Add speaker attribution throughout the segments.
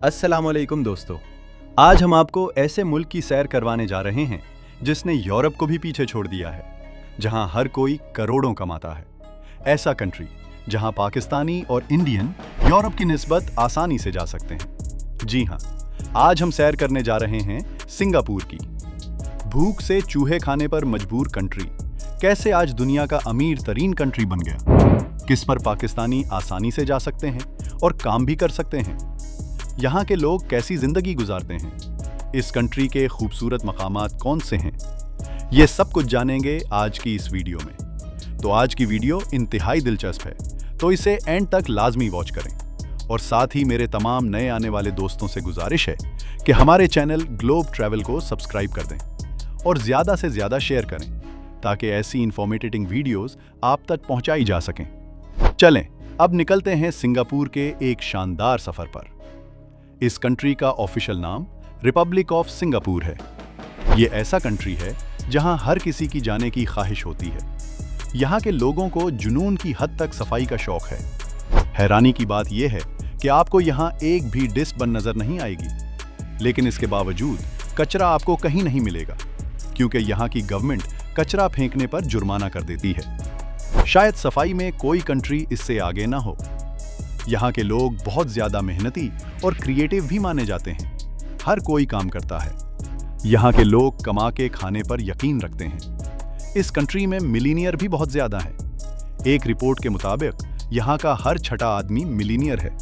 Speaker 1: अस्सलामुअलैकुम दोस्तों। आज हम आपको ऐसे मुल्क की सैर करवाने जा रहे हैं जिसने यूरोप को भी पीछे छोड़ दिया है, जहां हर कोई करोड़ों कमाता है। ऐसा कंट्री जहां पाकिस्तानी और इंडियन यूरोप की निस्बत आसानी से जा सकते हैं। जी हां, आज हम सैर करने जा रहे हैं सिंगापुर की। भूख से चूहे खाने पर मजबूर कंट्री कैसे आज दुनिया का अमीर तरीन कंट्री बन गया, किस पर पाकिस्तानी आसानी से जा सकते हैं और काम भी कर सकते हैं, यहाँ के लोग कैसी जिंदगी गुजारते हैं, इस कंट्री के खूबसूरत मकामात कौन से हैं, ये सब कुछ जानेंगे आज की इस वीडियो में। तो आज की वीडियो इंतहाई दिलचस्प है, तो इसे एंड तक लाजमी वॉच करें। और साथ ही मेरे तमाम नए आने वाले दोस्तों से गुजारिश है कि हमारे चैनल ग्लोब ट्रैवल को सब्सक्राइब कर दें और ज़्यादा से ज़्यादा शेयर करें, ताकि ऐसी इंफॉर्मेटिव वीडियोस आप तक पहुंचाई जा सकें। चलें, अब निकलते हैं सिंगापुर के एक शानदार सफ़र पर। इस कंट्री का ऑफिशियल नाम रिपब्लिक ऑफ सिंगापुर है। ये ऐसा कंट्री है जहां हर किसी की जाने की ख्वाहिश होती है। यहाँ के लोगों को जुनून की हद तक सफाई का शौक है। हैरानी की बात यह है कि आपको यहाँ एक भी डस्टबिन नजर नहीं आएगी, लेकिन इसके बावजूद कचरा आपको कहीं नहीं मिलेगा, क्योंकि यहाँ की गवर्नमेंट कचरा फेंकने पर जुर्माना कर देती है। शायद सफाई में कोई कंट्री इससे आगे ना हो। यहाँ के लोग बहुत ज्यादा मेहनती और क्रिएटिव भी माने जाते हैं। हर कोई काम करता है। यहाँ के लोग कमा के खाने पर यकीन रखते हैं। इस कंट्री में मिलीनियर भी बहुत ज्यादा है। एक रिपोर्ट के मुताबिक यहाँ का हर छठा आदमी मिलीनियर है।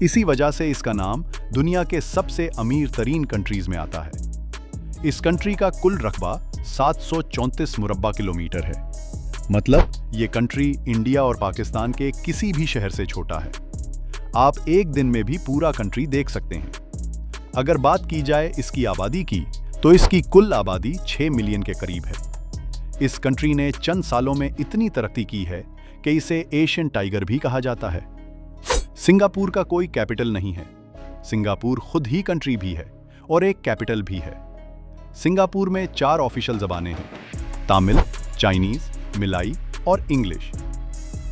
Speaker 1: इसी वजह से इसका नाम दुनिया के सबसे अमीर तरीन कंट्रीज में आता है। इस कंट्री का कुल रकबा 734 मुरब्बा किलोमीटर है। मतलब ये कंट्री इंडिया और पाकिस्तान के किसी भी शहर से छोटा है। आप एक दिन में भी पूरा कंट्री देख सकते हैं। अगर बात की जाए इसकी आबादी की, तो इसकी कुल आबादी 6 मिलियन के करीब है। इस कंट्री ने चंद सालों में इतनी तरक्की की है कि इसे एशियन टाइगर भी कहा जाता है। सिंगापुर का कोई कैपिटल नहीं है। सिंगापुर खुद ही कंट्री भी है और एक कैपिटल भी है। सिंगापुर में 4 ऑफिशियल जबानें हैं: तमिल, चाइनीज, मिलाई और इंग्लिश।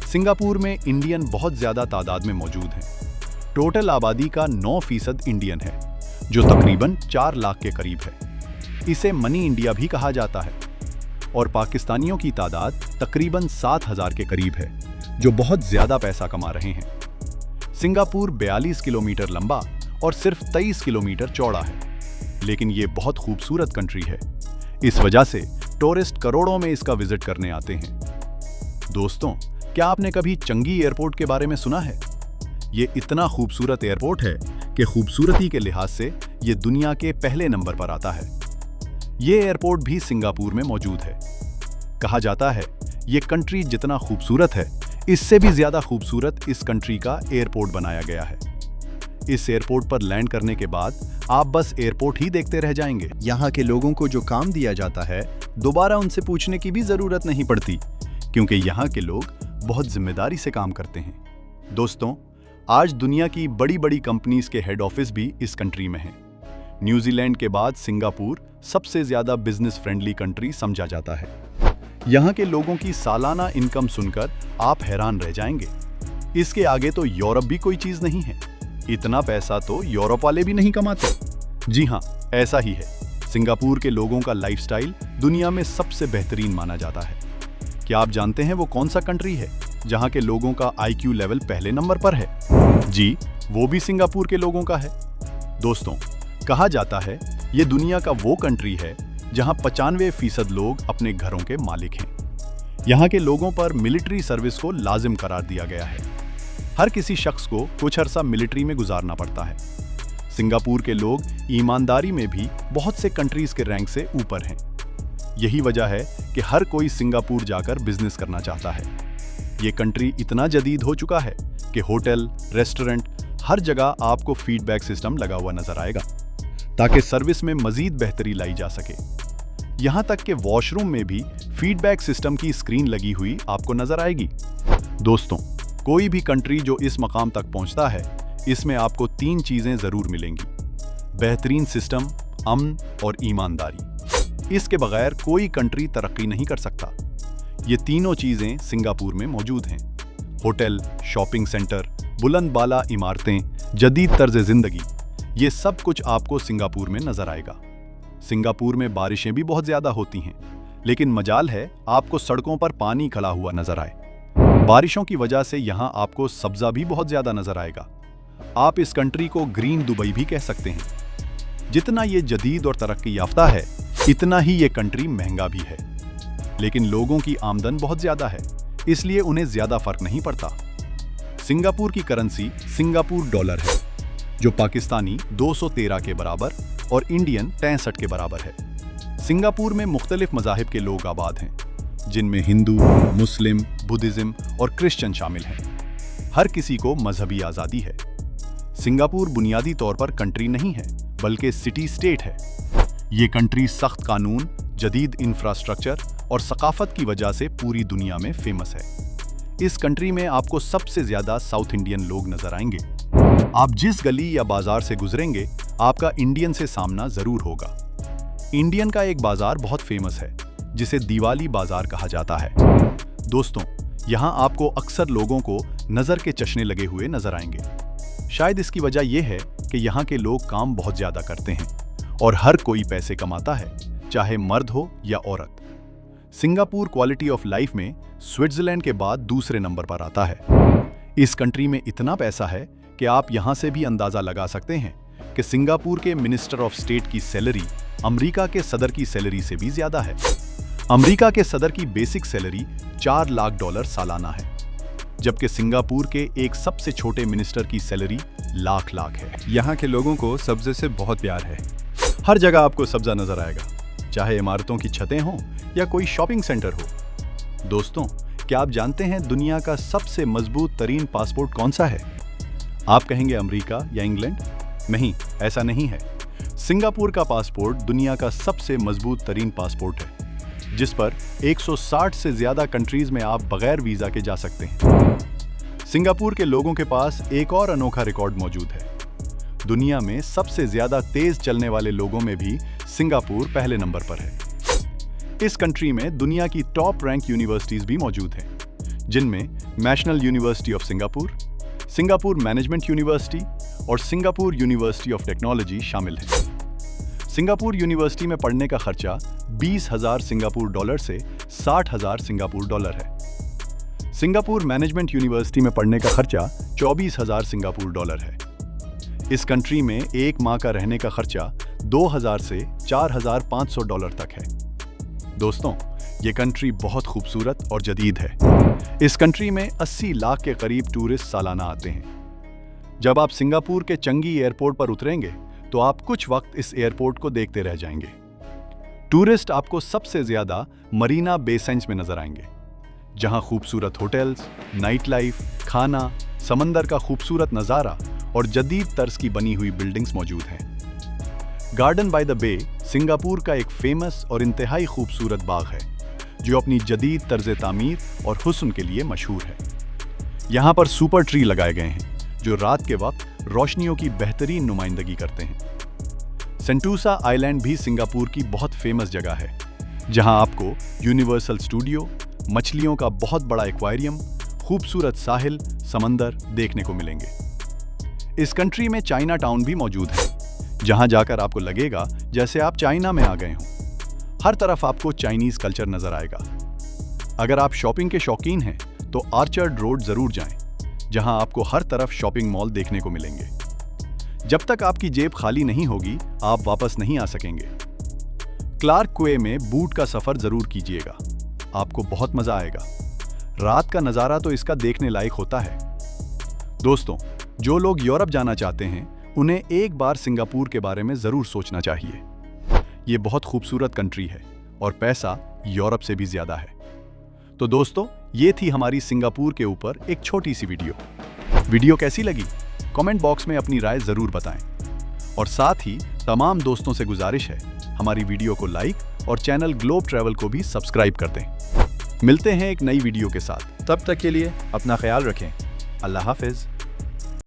Speaker 1: सिंगापुर में इंडियन बहुत ज्यादा तादाद में मौजूद हैं। टोटल आबादी का 9% इंडियन है, जो तकरीबन 4 लाख के करीब है। इसे मनी इंडिया भी कहा जाता है। और पाकिस्तानियों की तादाद तकरीबन 7,000 के करीब है, जो बहुत ज्यादा पैसा कमा रहे हैं। सिंगापुर 42 किलोमीटर लंबा और सिर्फ 23 किलोमीटर चौड़ा है, लेकिन ये बहुत खूबसूरत कंट्री है। इस वजह से टूरिस्ट करोड़ों में इसका विजिट करने आते हैं। दोस्तों, क्या आपने कभी चंगी एयरपोर्ट के बारे में सुना है? ये इतना खूबसूरत एयरपोर्ट है कि खूबसूरती के लिहाज से ये दुनिया के पहले नंबर पर आता है। ये एयरपोर्ट भी सिंगापुर में मौजूद है। कहा जाता है ये कंट्री जितना खूबसूरत है, इससे भी ज्यादा खूबसूरत इस कंट्री का एयरपोर्ट बनाया गया है। इस एयरपोर्ट पर लैंड करने के बाद आप बस एयरपोर्ट ही देखते रह जाएंगे। यहाँ के लोगों को जो काम दिया जाता है, दोबारा उनसे पूछने की भी जरूरत नहीं पड़ती, क्योंकि यहाँ के लोग बहुत जिम्मेदारी से काम करते हैं। दोस्तों, आज दुनिया की बड़ी बड़ी कंपनीज के हेड ऑफिस भी इस कंट्री में हैं। न्यूजीलैंड के बाद सिंगापुर सबसे ज्यादा बिजनेस फ्रेंडली कंट्री समझा जाता है। यहाँ के लोगों की सालाना इनकम सुनकर आप हैरान रह जाएंगे। इसके आगे तो यूरोप भी कोई चीज नहीं है। इतना पैसा तो यूरोप वाले भी नहीं कमाते। जी हाँ, ऐसा ही है। सिंगापुर के लोगों का लाइफस्टाइल दुनिया में सबसे बेहतरीन माना जाता है। क्या आप जानते हैं वो कौन सा कंट्री है जहां के लोगों का IQ लेवल पहले नंबर पर है? जी, वो भी सिंगापुर के लोगों का है। दोस्तों, कहा जाता है ये दुनिया का वो कंट्री है जहां 95% लोग अपने घरों के मालिक हैं। यहाँ के लोगों पर मिलिट्री सर्विस को लाजिम करार दिया गया है। हर किसी शख्स को कुछ अरसा मिलिट्री में गुजारना पड़ता है। सिंगापुर के लोग ईमानदारी में भी बहुत से कंट्रीज के रैंक से ऊपर हैं। यही वजह है कि हर कोई सिंगापुर जाकर बिजनेस करना चाहता है। ये कंट्री इतना जदीद हो चुका है कि होटल, रेस्टोरेंट, हर जगह आपको फीडबैक सिस्टम लगा हुआ नजर आएगा, ताकि सर्विस में मजीद बेहतरी लाई जा सके। यहाँ तक कि वॉशरूम में भी फीडबैक सिस्टम की स्क्रीन लगी हुई आपको नजर आएगी। दोस्तों, कोई भी कंट्री जो इस मकाम तक पहुंचता है, इसमें आपको 3 चीजें जरूर मिलेंगी: बेहतरीन सिस्टम, अमन और ईमानदारी। इसके बगैर कोई कंट्री तरक्की नहीं कर सकता। ये तीनों चीजें सिंगापुर में मौजूद हैं। होटल, शॉपिंग सेंटर, बुलंद बाला इमारतें, जदीद तर्ज जिंदगी, ये सब कुछ आपको सिंगापुर में नजर आएगा। सिंगापुर में बारिशें भी बहुत ज्यादा होती हैं, लेकिन मजाल है आपको सड़कों पर पानी खड़ा हुआ नजर आए। बारिशों की वजह से यहाँ आपको सब्जा भी बहुत ज्यादा नजर आएगा। आप इस कंट्री को ग्रीन दुबई भी कह सकते हैं। जितना ये जदीद और तरक्की याफ्ता है, इतना ही ये कंट्री महंगा भी है। लेकिन लोगों की आमदन बहुत ज्यादा है, इसलिए उन्हें ज्यादा फर्क नहीं पड़ता। सिंगापुर की करेंसी सिंगापुर डॉलर है, जो पाकिस्तानी 213 के बराबर और इंडियन 63 के बराबर है। सिंगापुर में मुख्तलिफ मज़ाहिब के लोग आबाद हैं, जिनमें हिंदू, मुस्लिम, बुद्धिज़्म और क्रिश्चियन शामिल हैं। हर किसी को मजहबी आज़ादी है। सिंगापुर बुनियादी तौर पर कंट्री नहीं है, बल्कि सिटी स्टेट है। ये कंट्री सख्त कानून, जदीद इंफ्रास्ट्रक्चर और सकाफत की वजह से पूरी दुनिया में फेमस है। इस कंट्री में आपको सबसे ज्यादा साउथ इंडियन लोग नजर आएंगे। आप जिस गली या बाजार से गुजरेंगे, आपका इंडियन से सामना जरूर होगा। इंडियन का एक बाजार बहुत फेमस है, जिसे दिवाली बाजार कहा जाता है। दोस्तों, यहाँ आपको अक्सर लोगों को नजर के चश्मे लगे हुए नजर आएंगे। शायद इसकी वजह यह है कि यहाँ के लोग काम बहुत ज्यादा करते हैं और हर कोई पैसे कमाता है, चाहे मर्द हो या औरत। सिंगापुर क्वालिटी ऑफ लाइफ में स्विट्जरलैंड के बाद दूसरे नंबर पर आता है। इस कंट्री में इतना पैसा है कि आप यहाँ से भी अंदाजा लगा सकते हैं कि सिंगापुर के मिनिस्टर ऑफ स्टेट की सैलरी अमेरिका के सदर की सैलरी से भी ज्यादा है। अमेरिका के सदर की बेसिक सैलरी $4 लाख सालाना है, जबकि सिंगापुर के एक सबसे छोटे मिनिस्टर की सैलरी लाख है।
Speaker 2: यहाँ के लोगों को सब्जे से बहुत प्यार है।
Speaker 1: हर जगह आपको सब्जा नजर आएगा, चाहे इमारतों की छतें हों या कोई शॉपिंग सेंटर हो। दोस्तों, क्या आप जानते हैं दुनिया का सबसे मजबूत तरीन पासपोर्ट कौन सा है? आप कहेंगे अमेरिका या इंग्लैंड? नहीं, ऐसा नहीं है। सिंगापुर का पासपोर्ट दुनिया का सबसे मजबूत तरीन पासपोर्ट है, जिस पर 160 से ज्यादा कंट्रीज में आप बगैर वीजा के जा सकते हैं। सिंगापुर के लोगों के पास एक और अनोखा रिकॉर्ड मौजूद है। दुनिया में सबसे ज्यादा तेज चलने वाले लोगों में भी सिंगापुर पहले नंबर पर है। इस कंट्री में दुनिया की टॉप रैंक यूनिवर्सिटीज भी मौजूद हैं, जिनमें national university of Singapore, Singapore management university और सिंगापुर यूनिवर्सिटी ऑफ टेक्नोलॉजी शामिल है। सिंगापुर यूनिवर्सिटी में पढ़ने का खर्चा 20,000 सिंगापुर डॉलर से 60,000 सिंगापुर डॉलर है। सिंगापुर मैनेजमेंट यूनिवर्सिटी में पढ़ने का खर्चा 24,000 सिंगापुर डॉलर है। इस कंट्री में एक माह का रहने का खर्चा 2,000 से 4,500 डॉलर तक है। दोस्तों, ये कंट्री बहुत खूबसूरत और जदीद है। इस कंट्री में 80 लाख के करीब टूरिस्ट सालाना आते हैं। जब आप सिंगापुर के चंगी एयरपोर्ट पर उतरेंगे, तो आप कुछ वक्त इस एयरपोर्ट को देखते रह जाएंगे। टूरिस्ट आपको सबसे ज्यादा मरीना बे सेंड्स में नजर आएंगे, जहां खूबसूरत होटल्स, नाइट लाइफ, खाना, समंदर का खूबसूरत नजारा और जदीद तर्ज की बनी हुई बिल्डिंग्स मौजूद हैं। Garden by the bay Singapore का एक फेमस और इंतहाई खूबसूरत बाग है, जो अपनी जदीद तर्ज तामीर और हुस्न के लिए मशहूर है। यहाँ पर सुपर ट्री लगाए गए हैं, जो रात के वक्त रोशनियों की बेहतरीन नुमाइंदगी करते हैं। सेंटोसा आइलैंड भी सिंगापुर की बहुत फेमस जगह है, जहां आपको यूनिवर्सल स्टूडियो, मछलियों का बहुत बड़ा एक्वेरियम, खूबसूरत साहिल, समंदर देखने को मिलेंगे। इस कंट्री में चाइना टाउन भी मौजूद है, जहां जाकर आपको लगेगा जैसे आप चाइना में आ गए हों। हर तरफ आपको चाइनीज कल्चर नजर आएगा। अगर आप शॉपिंग के शौकीन हैं, तो आर्चर्ड रोड जरूर जाएं, जहां आपको हर तरफ शॉपिंग मॉल देखने को मिलेंगे। जब तक आपकी जेब खाली नहीं होगी, आप वापस नहीं आ सकेंगे। क्लार्क क्वे में बूट का सफर जरूर कीजिएगा, आपको बहुत मजा आएगा। रात का नजारा तो इसका देखने लायक होता है। दोस्तों, जो लोग यूरोप जाना चाहते हैं, उन्हें एक बार सिंगापुर के बारे में जरूर सोचना चाहिए। ये बहुत खूबसूरत कंट्री है और पैसा यूरोप से भी ज्यादा है। तो दोस्तों, ये थी हमारी सिंगापुर के ऊपर एक छोटी सी वीडियो कैसी लगी? कमेंट बॉक्स में अपनी राय जरूर बताएं। और साथ ही तमाम दोस्तों से गुजारिश है, हमारी वीडियो को लाइक और चैनल ग्लोब ट्रैवल को भी सब्सक्राइब कर दें। मिलते हैं एक नई वीडियो के साथ।
Speaker 2: तब तक के लिए अपना ख्याल रखें। अल्लाह हाफिज।